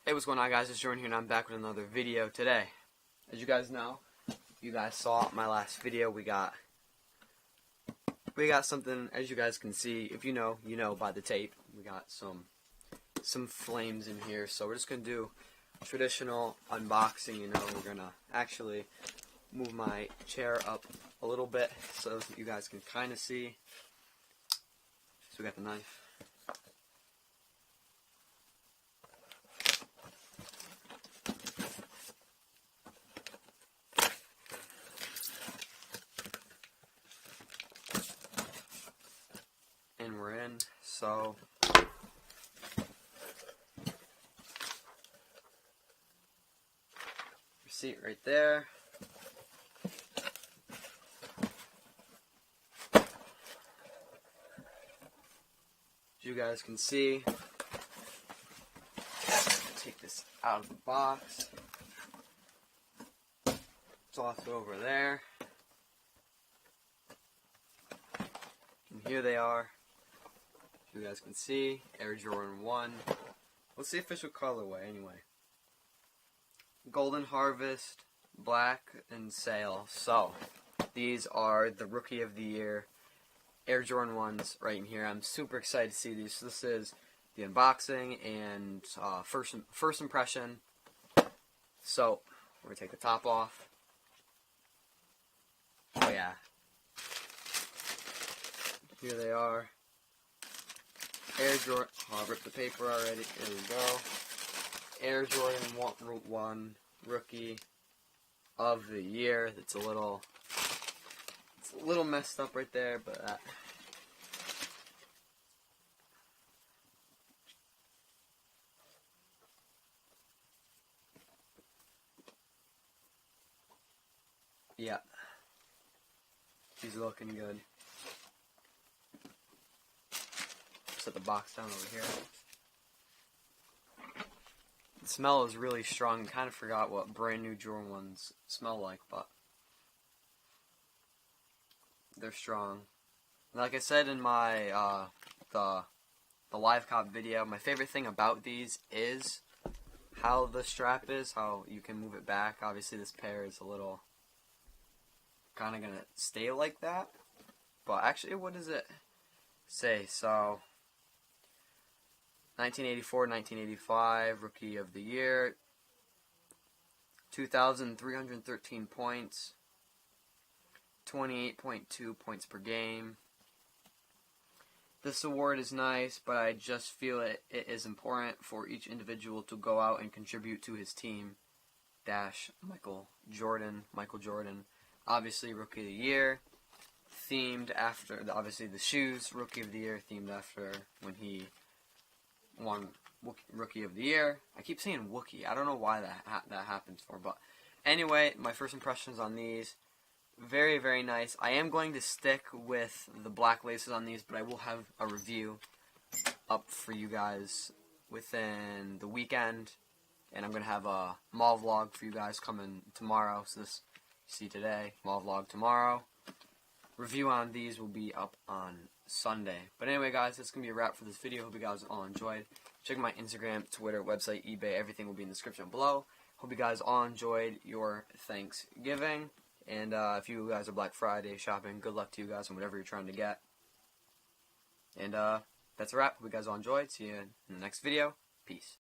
Hey, what's going on, guys? It's Jordan here, and I'm back with another video today. As you guys know, you guys saw my last video. We got something, as you guys can see. If you know, you know by the tape. We got some flames in here, so we're just gonna do traditional unboxing. You know, we're gonna actually move my chair up a little bit so you guys can kind of see. So we got the knife. And we're in, so receipt right there. As you guys can see, take this out of the box. Toss it over there. And here they are. You guys can see, Air Jordan 1. What's the official colorway anyway? Golden Harvest, Black, and Sail. So, these are the Rookie of the Year Air Jordan 1s right in here. I'm super excited to see these. So this is the unboxing and first impression. So, we're going to take the top off. Oh yeah. Here they are. Air Jordan, oh, I ripped the paper already, there we go. Air Jordan 1 Rookie of the Year. It's a little messed up right there, but yeah, she's looking good. Set the box down over here. The smell is really strong. Kind of forgot what brand new Jordan 1s smell like, but they're strong. And like I said in my the live cop video, my favorite thing about these is how the strap is, how you can move it back. Obviously this pair is a little kind of gonna stay like that, but actually, what does it say? So 1984, 1985, Rookie of the Year, 2,313 points, 28.2 points per game. This award is nice, but I just feel it is important for each individual to go out and contribute to his team. Dash Michael Jordan. Obviously, Rookie of the Year, themed after, obviously the shoes, Rookie of the Year, themed after when he won Rookie of the Year. I keep saying Wookie. I don't know why that happens for, but anyway, my first impressions on these, very, very nice. I am going to stick with the black laces on these, but I will have a review up for you guys within the weekend, and I'm going to have a mall vlog for you guys coming tomorrow. So this, you see today, mall vlog tomorrow. Review on these will be up on Sunday. But anyway, guys, that's going to be a wrap for this video. Hope you guys all enjoyed. Check my Instagram, Twitter, website, eBay. Everything will be in the description below. Hope you guys all enjoyed your Thanksgiving. And if you guys are Black Friday shopping, good luck to you guys on whatever you're trying to get. And that's a wrap. Hope you guys all enjoyed. See you in the next video. Peace.